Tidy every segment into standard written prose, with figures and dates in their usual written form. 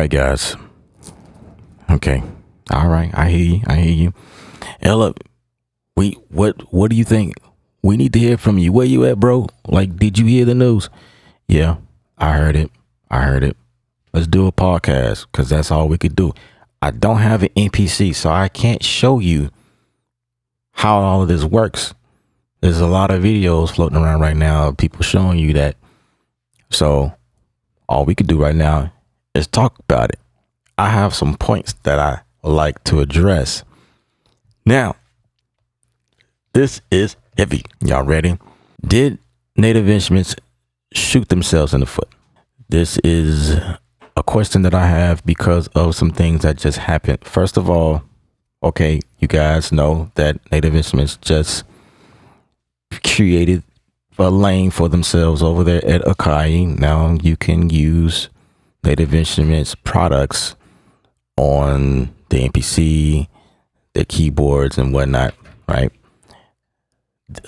right, guys. Okay. All right. I hear you. I hear you. Elib, what do you think? We need to hear from you. Where you at, bro? Like, did you hear the news? Yeah, I heard it. I heard it. Let's do a podcast because that's all we could do. I don't have an NPC, so I can't show you how all of this works. There's a lot of videos floating around right now of people showing you that. So all we could do right now is talk about it. I have some points that I would like to address. Now, this is heavy. Y'all ready? Did Native Instruments shoot themselves in the foot? This is a question that I have because of some things that just happened. First of all, okay, you guys know that Native Instruments just created a lane for themselves over there at Akai. Now you can use Native Instruments products on the MPC, the keyboards and whatnot, right?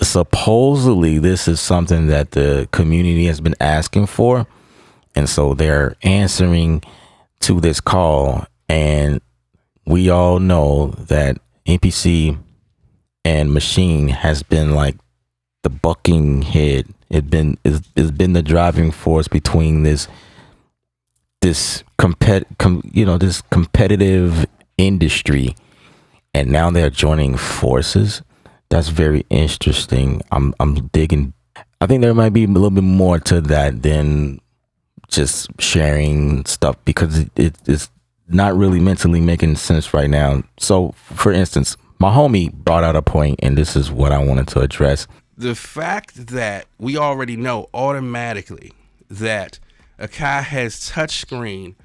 Supposedly this is something that the community has been asking for, and so they're answering to this call. And we all know that MPC and Machine has been like the bucking head. It's been the driving force between this competitive industry, and now they're joining forces. That's very interesting. I'm digging. I think there might be a little bit more to that than just sharing stuff, because it's not really mentally making sense right now. So, for instance, my homie brought out a point, and this is what I wanted to address. The fact that we already know automatically that Akai has touchscreen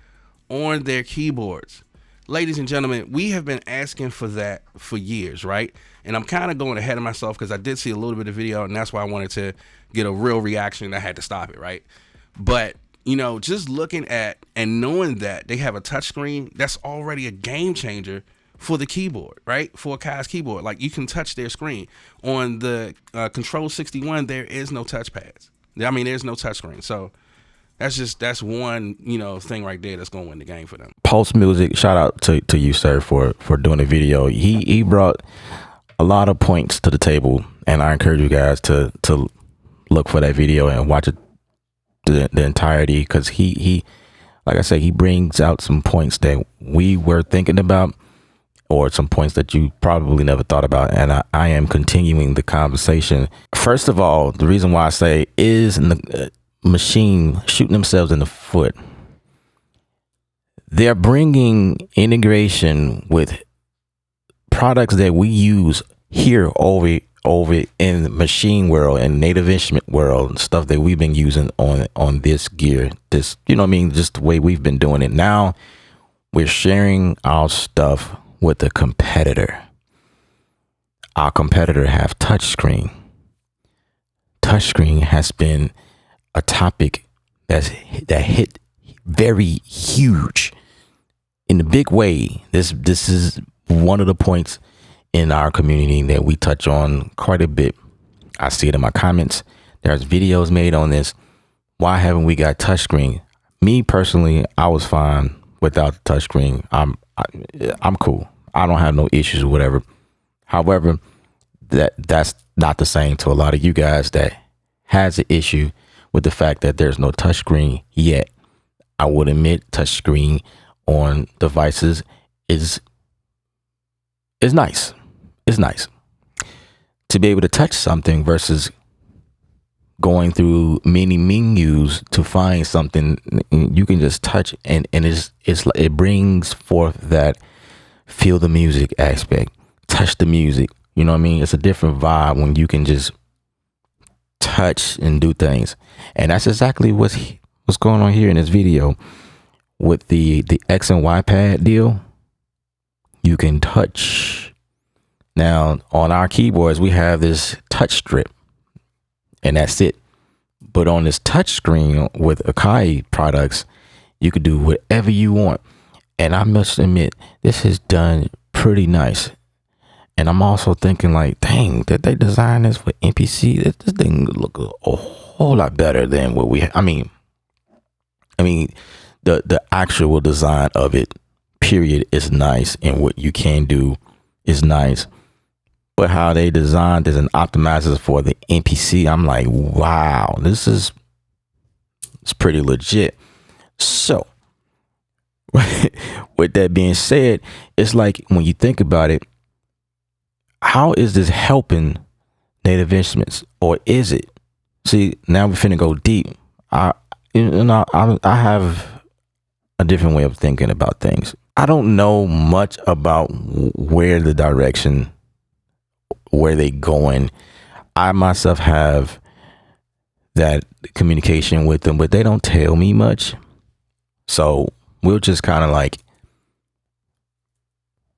on their keyboards. Ladies and gentlemen, we have been asking for that for years, right? And I'm kind of going ahead of myself because I did see a little bit of video, and that's why I wanted to get a real reaction, and I had to stop it, right? But, you know, just looking at and knowing that they have a touchscreen, that's already a game changer for the keyboard, right? For Akai's keyboard. Like, you can touch their screen. On the Control 61, there is no touchpads. I mean, there's no touchscreen. So that's one, thing right there that's going to win the game for them. Pulse Music, shout out to you, sir, for doing the video. He brought a lot of points to the table, and I encourage you guys to look for that video and watch it the entirety, because he like I said, he brings out some points that we were thinking about, or some points that you probably never thought about, and I am continuing the conversation. First of all, the reason why I say is Machine shooting themselves in the foot. They're bringing integration with products that we use here over in the Machine world and Native Instrument world, stuff that we've been using on this gear, this, just the way we've been doing it. Now we're sharing our stuff with a competitor. Our competitor have touchscreen. Touchscreen has been a topic that hit very huge in a big way. This is one of the points in our community that we touch on quite a bit. I see it in my comments. There's videos made on this. Why haven't we got touchscreen? Me personally, I was fine without the touchscreen. I'm cool. I don't have no issues or whatever. However, that's not the same to a lot of you guys that has an issue with the fact that there's no touchscreen yet. I would admit touchscreen on devices is nice. It's nice to be able to touch something versus going through many menus to find something. You can just touch, and it brings forth that feel the music aspect, touch the music. You know what I mean? It's a different vibe when you can just touch and do things. And that's exactly what's going on here in this video with the X and Y pad deal. You can touch. Now on our keyboards we have this touch strip, and that's it. But on this touch screen with Akai products, you could do whatever you want. And I must admit, this is done pretty nice. And I'm also thinking like, dang, did they design this for MPC? This thing look a whole lot better than what we. I mean, the actual design of it, period, is nice, and what you can do is nice. But how they designed this and optimizes for the NPC, I'm like, wow, it's pretty legit. So with that being said, it's like when you think about it, how is this helping Native Instruments, or is it? See, now we're finna go deep. I have a different way of thinking about things. I don't know much about where the direction, where they going. I myself have that communication with them, but they don't tell me much. So we're just kind of like,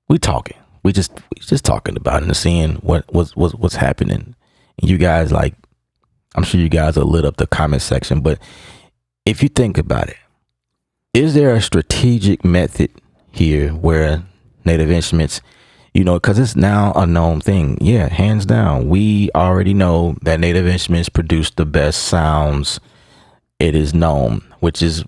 we just talking about it and seeing what's happening. And you guys, like, I'm sure you guys are lit up the comment section, but if you think about it, is there a strategic method here where Native Instruments, because it's now a known thing. Yeah, hands down. We already know that Native Instruments produce the best sounds. It is known, which is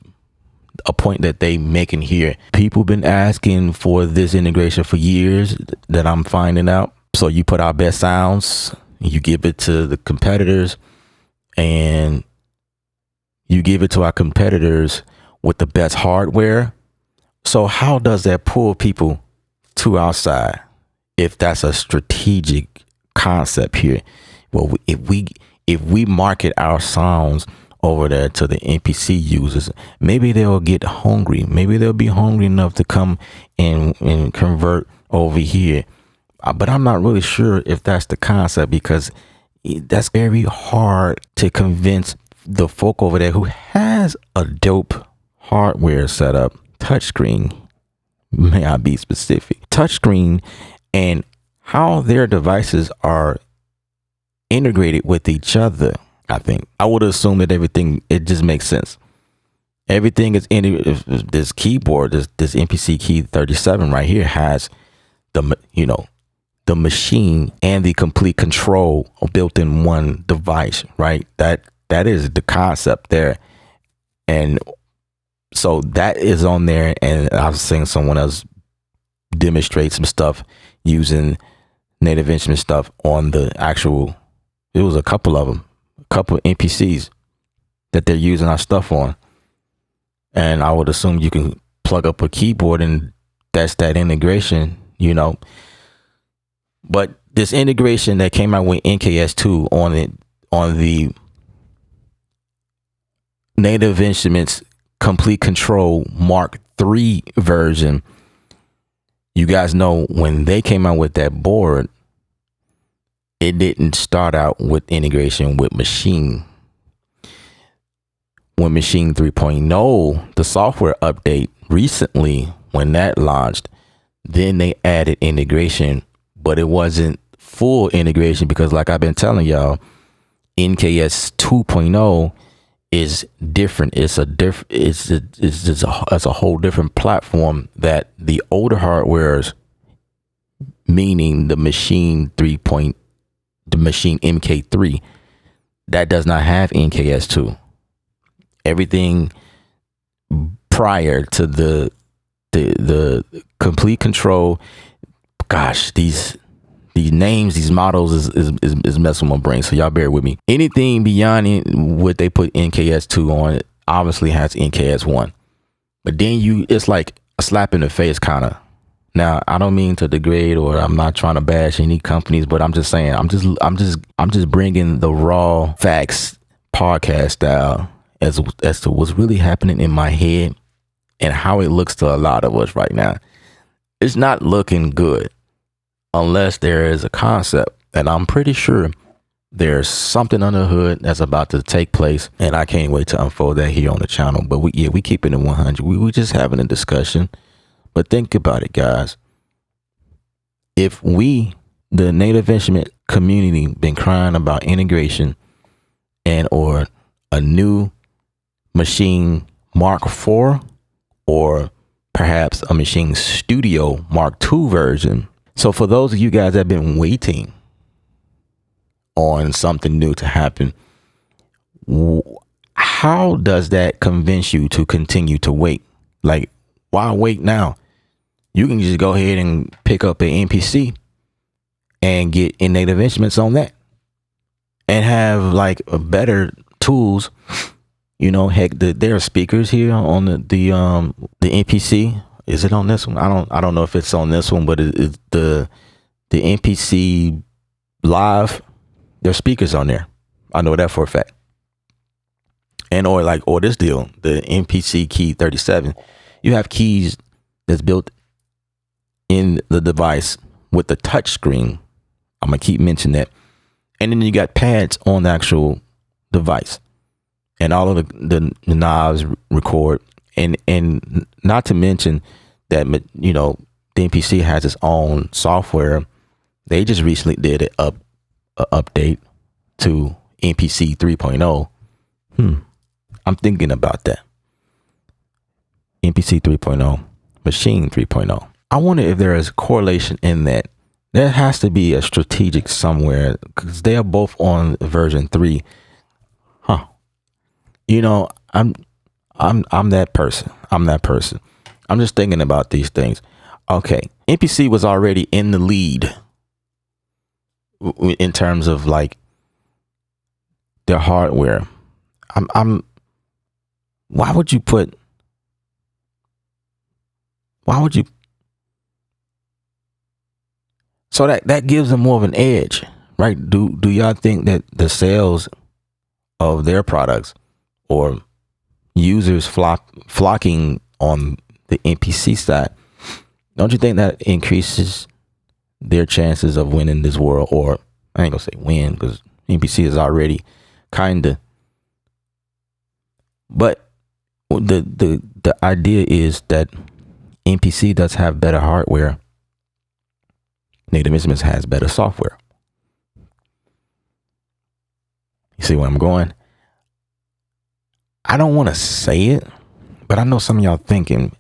a point that they making here. People been asking for this integration for years, that I'm finding out. So you put our best sounds, you give it to the competitors, and you give it to our competitors with the best hardware. So how does that pull people to our side if that's a strategic concept here? Well, if we market our sounds over there to the NPC users, maybe they'll get hungry. Maybe they'll be hungry enough to come and convert over here. But I'm not really sure if that's the concept, because that's very hard to convince the folk over there who has a dope hardware setup, touchscreen, may I be specific, touchscreen, and how their devices are integrated with each other. I think I would assume that everything, it just makes sense. Everything is in this keyboard, this MPC key 37 right here has the machine and the complete control built in one device, right? That is the concept there. And so that is on there, and I've seen someone else demonstrate some stuff using Native Instrument stuff on the actual, it was a couple of them, a couple of NPCs that they're using our stuff on. And I would assume you can plug up a keyboard and that's that integration, But this integration that came out with NKS2 on the Native Instruments Complete Control Mark III version, you guys know when they came out with that board, it didn't start out with integration with Machine. When Machine 3.0, the software update recently, when that launched, then they added integration, but it wasn't full integration, because like I've been telling y'all, NKS 2.0 is different. It's a whole different platform that the older hardwares, meaning the Machine the Machine MK3, that does not have NKS 2. Everything prior to the Complete Control, gosh, these names, these models is messing with my brain. So y'all bear with me. Anything beyond what they put NKS 2 on, it obviously has NKS 1. But then it's like a slap in the face, kind of. Now, I don't mean to degrade, or I'm not trying to bash any companies, but I'm just saying, I'm just bringing the raw facts, podcast style, as to what's really happening in my head and how it looks to a lot of us right now. It's not looking good unless there is a concept, and I'm pretty sure there's something under the hood that's about to take place, and I can't wait to unfold that here on the channel. But we keep it in 100. We just having a discussion. But think about it, guys. If we, the Native Instrument community, been crying about integration and or a new Machine Mark IV, or perhaps a Machine Studio Mark II version. So for those of you guys that have been waiting on something new to happen, how does that convince you to continue to wait? Like, why wait now? You can just go ahead and pick up an NPC and get in native instruments on that and have like a better tools. You know, heck, there are speakers here on the NPC. Is it on this one? I don't know if it's on this one, but it's the NPC live. There's speakers on there. I know that for a fact. And or this deal, the NPC key 37. You have keys that's built in the device with the touch screen. I'm gonna keep mentioning that. And then you got pads on the actual device, and all of the knobs record. And not to mention that, you know, the NPC has its own software. They just recently did an update to NPC 3.0. I'm thinking about that. NPC 3.0, Machine 3.0. I wonder if there is a correlation in that. There has to be a strategic somewhere because they are both on version 3. You know, I'm that person. I'm just thinking about these things. Okay, NPC was already in the lead in terms of like their hardware. Why would you so that gives them more of an edge, right? Do y'all think that the sales of their products or users flocking on the NPC side, don't you think that increases their chances of winning this world? Or I ain't gonna say win because NPC is already kinda, but the idea is that NPC does have better hardware. Native Instruments has better software. You see where I'm going? I don't want to say it, but I know some of y'all thinking,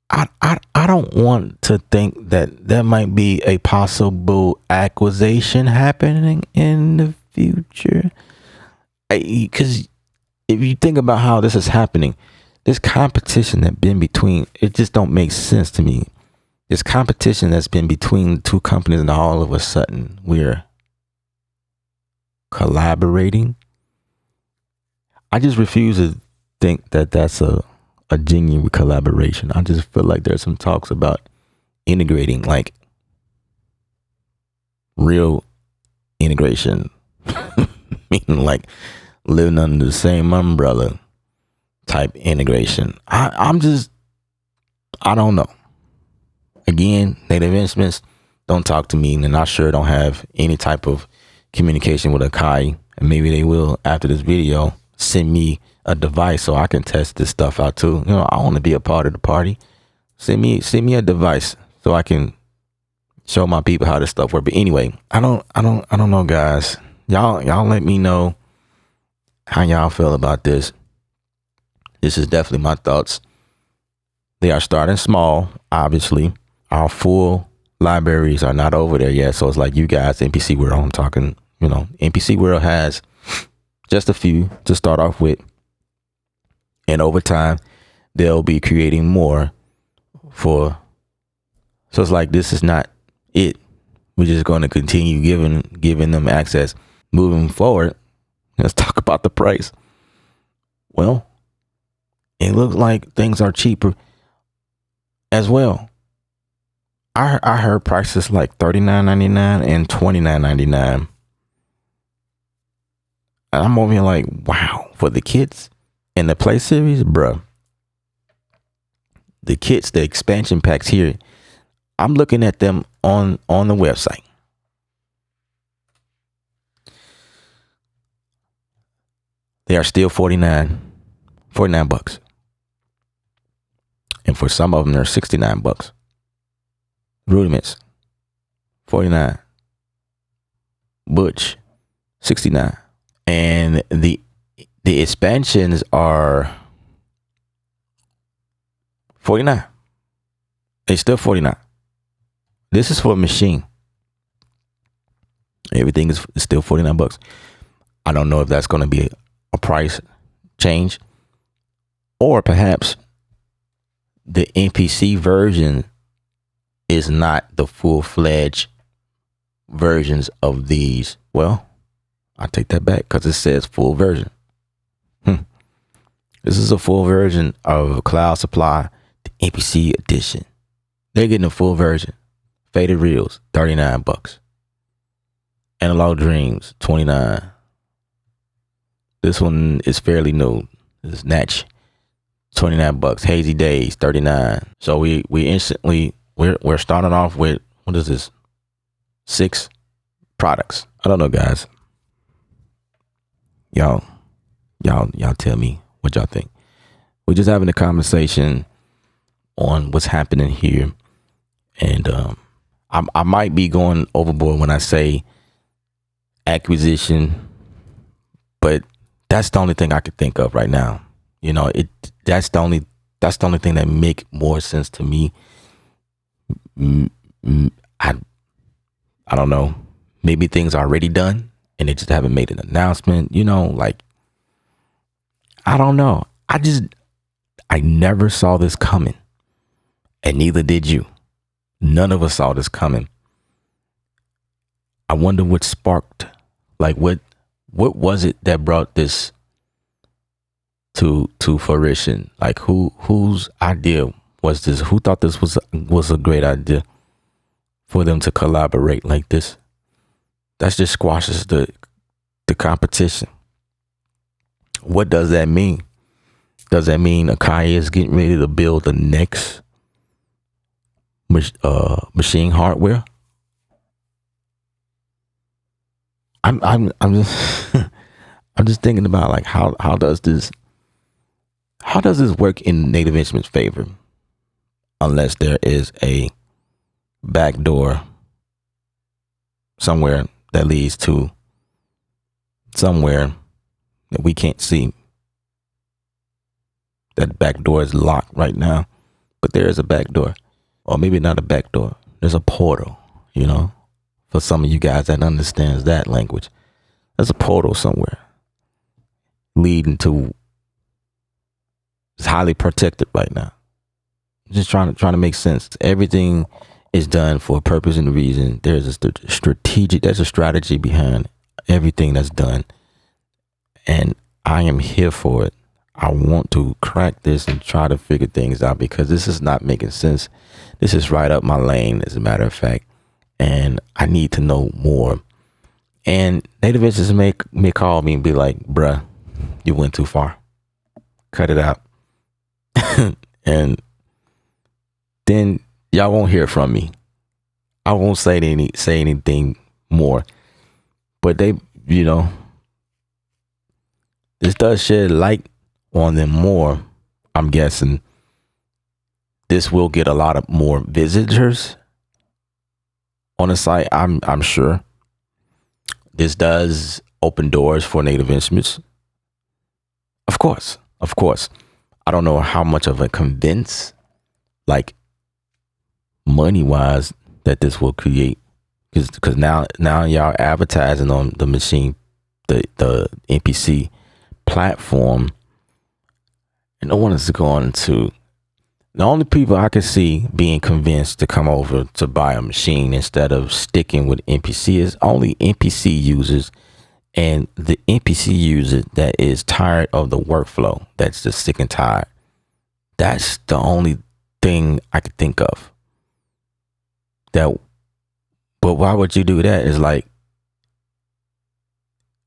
I don't want to think that there might be a possible acquisition happening in the future. Because if you think about how this is happening, this competition that's been between, it just don't make sense to me. This competition that's been between the two companies, and all of a sudden we're collaborating. I just refuse to think that that's a genuine collaboration. I just feel like there's some talks about integrating, like real integration, meaning like living under the same umbrella type integration. I don't know. Again, Native Instruments, don't talk to me, and I sure don't have any type of communication with Akai, and maybe they will after this video send me a device so I can test this stuff out too. You know, I want to be a part of the party. Send me a device so I can show my people how this stuff works. But anyway, I don't know, guys. Y'all let me know how y'all feel about this. This is definitely my thoughts. They are starting small, obviously. Our full libraries are not over there yet. So it's like you guys, NPC World, I'm talking, you know, NPC World has just a few to start off with. And over time, they'll be creating more so it's like, this is not it. We're just going to continue giving them access. Moving forward, let's talk about the price. Well, it looks like things are cheaper as well. I heard prices like $39.99 and $29.99. And I'm over here like, wow, for the kits and the Play series, bruh. The kits, the expansion packs here, I'm looking at them on the website. They are still $49. And for some of them, they're $69. Rudiments, $49. Butch, $69. And the expansions are $49. It's still $49. This is for a machine. Everything is still $49. I don't know if that's going to be a price change, or perhaps the NPC version is not the full-fledged versions of these. Well, I take that back because it says full version. This is a full version of Cloud Supply, the NPC edition. They're getting a full version. Faded Reels, $39. Analog Dreams, $29. This one is fairly new. This is Natch, $29. Hazy Days, $39. So we instantly we're starting off with, what is this? 6 products. I don't know, guys. Y'all tell me what y'all think. We're just having a conversation on what's happening here, and I might be going overboard when I say acquisition, but that's the only thing I could think of right now. You know, that's the only thing that make more sense to me. I don't know. Maybe things are already done and they just haven't made an announcement. You know, like, I don't know. I never saw this coming, and neither did you. None of us saw this coming. I wonder what sparked, like, what was it that brought this to fruition? Like, whose idea was this? Who thought this was a great idea for them to collaborate like this? That just squashes the competition. What does that mean? Does that mean Akai is getting ready to build the next machine hardware? I'm just I'm just thinking about, like, how does this work in Native Instruments' favor, unless there is a backdoor somewhere that leads to somewhere that we can't see. That back door is locked right now, but there is a back door, or maybe not a back door. There's a portal, you know, for some of you guys that understands that language. There's a portal somewhere leading to, it's highly protected right now. Just trying to make sense. Everything is done for a purpose and a reason. There's a strategy behind everything that's done, and I am here for it. I want to crack this and try to figure things out, because this is not making sense. This is right up my lane, as a matter of fact, and I need to know more. And Native Instruments may call me and be like, bruh, you went too far. Cut it out. And then y'all won't hear from me. I won't say anything more. But they, you know, this does shed light on them more. I'm guessing this will get a lot of more visitors on the site. I'm sure this does open doors for Native Instruments. Of course. I don't know how much of a convince, like, money wise, that this will create, because now y'all advertising on the machine, the NPC platform, and no one is going to. The only people I can see being convinced to come over to buy a machine instead of sticking with NPC is only NPC users, and the NPC user that is tired of the workflow, that's just sick and tired. That's the only thing I could think of. But why would you do that? It's like,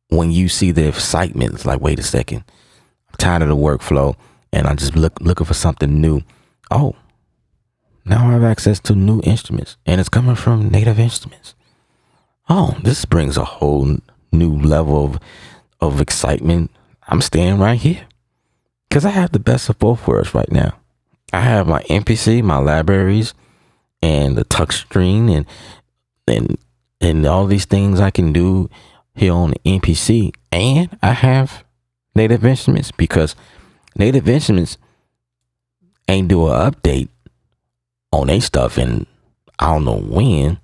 when you see the excitement, it's like, wait a second, I'm tired of the workflow, and I'm just looking for something new. Oh, now I have access to new instruments, and it's coming from Native Instruments. Oh, this brings a whole new level of excitement. I'm staying right here, because I have the best of both worlds right now. I have my NPC, my libraries, and the touch screen, and all these things I can do here on the NPC, and I have Native Instruments, because Native Instruments ain't do an update on their stuff, and I don't know when.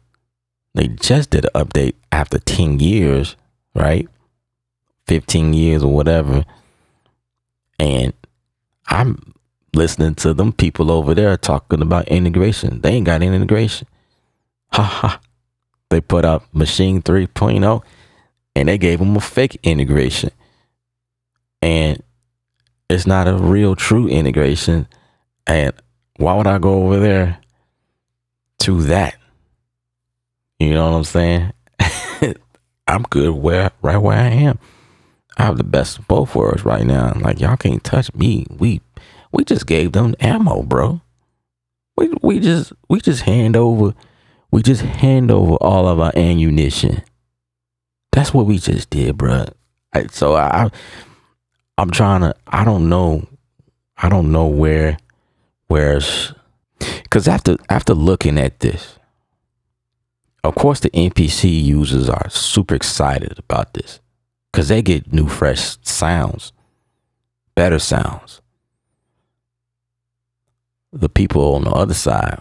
They just did an update after 10 years, right? 15 years or whatever. And I'm listening to them people over there talking about integration. They ain't got any integration. Ha ha. They put out Machine 3.0 and they gave them a fake integration. And it's not a real true integration. And why would I go over there to that? You know what I'm saying? I'm good right where I am. I have the best of both worlds right now. Like, y'all can't touch me. We just gave them ammo, bro. We just hand over all of our ammunition. That's what we just did, bro. I'm trying to. I don't know where's, because after looking at this, of course the NPC users are super excited about this because they get new fresh sounds, better sounds. The people on the other side,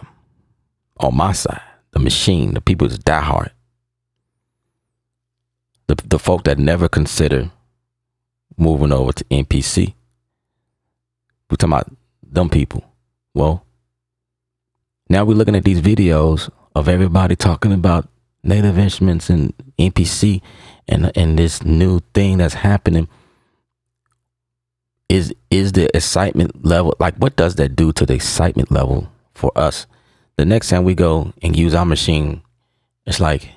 on my side, the machine, the people that's diehard, the folk that never consider moving over to NPC. We're talking about them people. Well, now we're looking at these videos of everybody talking about native instruments and NPC and this new thing that's happening. Is the excitement level, like, what does that do to the excitement level for us? The next time we go and use our machine, it's like,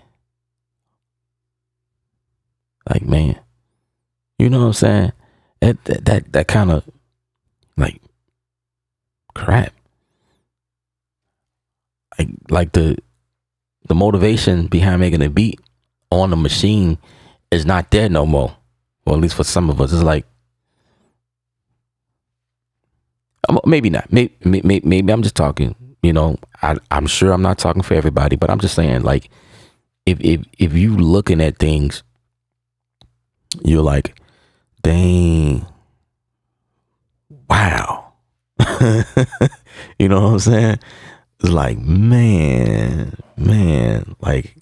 man, you know what I'm saying? That kind of like crap. Like the motivation behind making a beat on the machine is not there no more. Or at least for some of us, it's like, maybe not. Maybe I'm just talking. You know, I'm sure I'm not talking for everybody, but I'm just saying, like, if you looking at things, you're like, dang, wow. You know what I'm saying? It's like, man, like,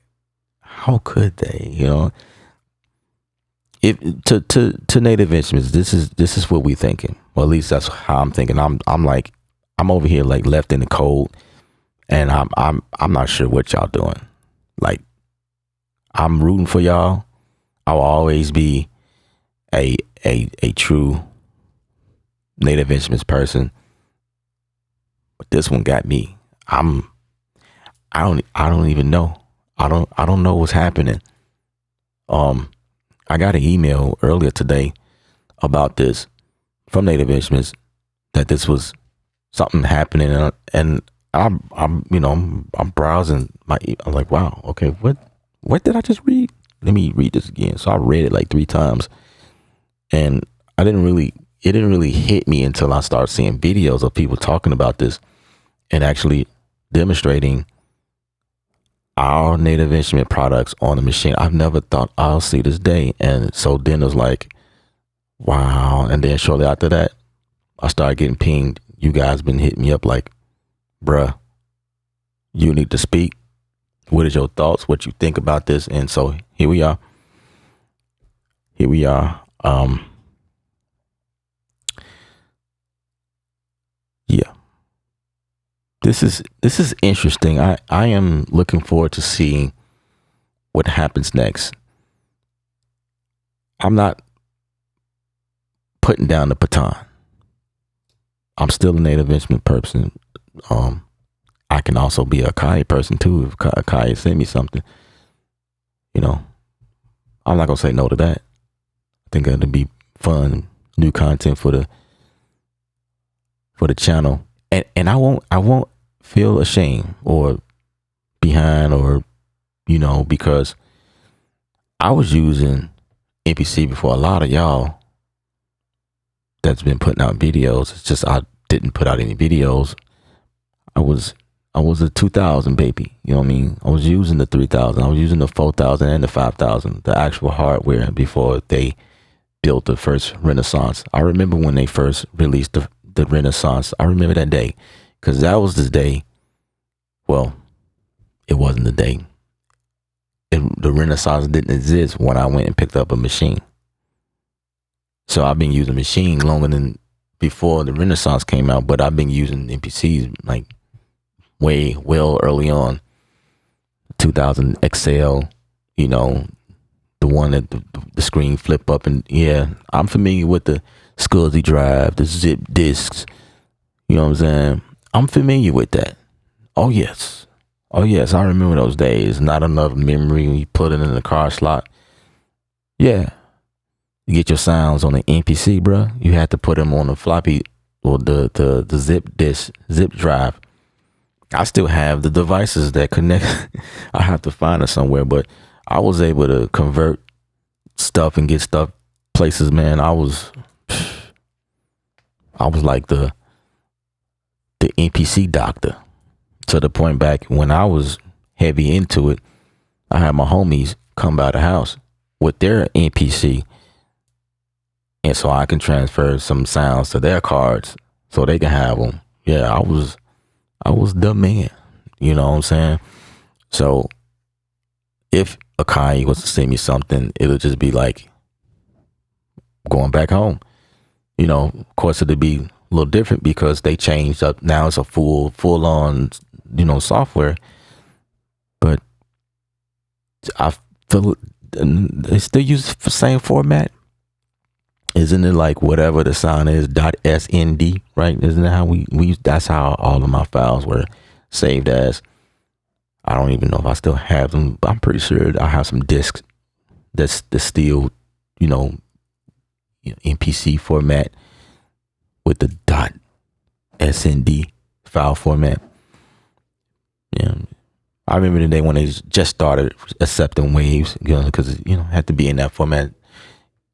how could they? You know, if to native instruments, this is what we thinking. Well, at least that's how I'm thinking. I'm like, I'm over here like left in the cold, and I'm not sure what y'all doing. Like, I'm rooting for y'all. I will always be a true native instruments person, but this one got me. I don't even know. I don't know what's happening. I got an email earlier today about this from Native Instruments, that this was something happening, and I'm browsing I'm like, wow, okay, what did I just read? Let me read this again. So I read it like 3 times, and it didn't really hit me until I started seeing videos of people talking about this and actually demonstrating our native instrument products on the machine. I've never thought I'll see this day. And so then it was like, wow. And then shortly after that, I started getting pinged. You guys been hitting me up like, bruh, you need to speak. What is your thoughts? What you think about this? And so here we are. Yeah. This is interesting. I am looking forward to seeing what happens next. I'm not putting down the baton. I'm still a native instrument person. I can also be a Akai person too. If Akai sent me something, you know, I'm not gonna say no to that. I think it'll be fun, new content for the channel, and I won't feel ashamed or behind, or because I was using NPC before a lot of y'all that's been putting out videos. It's just I didn't put out any videos. I was a 2000 baby. You know what I mean? I was using the 3000. I was using the 4000 and the 5000, the actual hardware, before they built the first Renaissance. I remember when they first released the Renaissance. I remember that day, because that was the day. Well, it wasn't the day. The Renaissance didn't exist when I went and picked up a machine. So I've been using machine longer than before the Renaissance came out, but I've been using MPCs like way well early on. 2000 XL, you know, the one that the screen flip up, and yeah, I'm familiar with the SCSI drive, the zip discs. You know what I'm saying? I'm familiar with that. Oh yes, oh yes, I remember those days. Not enough memory when you put it in the car slot. Yeah, you get your sounds on the MPC, bro. You had to put them on the floppy or the zip disk, zip drive. I still have the devices that connect. I have to find it somewhere, but I was able to convert stuff and get stuff places, man. I was like the NPC doctor, to the point back when I was heavy into it. I had my homies come by the house with their NPC, and so I can transfer some sounds to their cards so they can have them. Yeah, I was the man. You know what I'm saying? So if Akai was to send me something, it'll just be like going back home. You know, of course it'll be a little different because they changed up. Now it's a full on, you know, software. But I feel they still use the same format. Isn't it like whatever the sound is .snd, right? Isn't that how we that's how all of my files were saved as. I don't even know if I still have them, but I'm pretty sure I have some discs that's still, you know, MPC format with the .snd file format. Yeah, I remember the day when they just started accepting waves, you know, because it had to be in that format.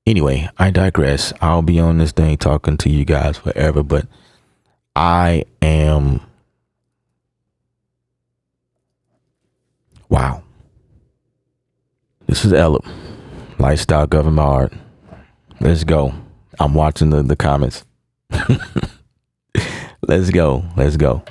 Anyway, I digress. I'll be on this thing talking to you guys forever, but I am. Wow. This is Elib, Lifestyle Government Art. Let's go. I'm watching the comments. Let's go.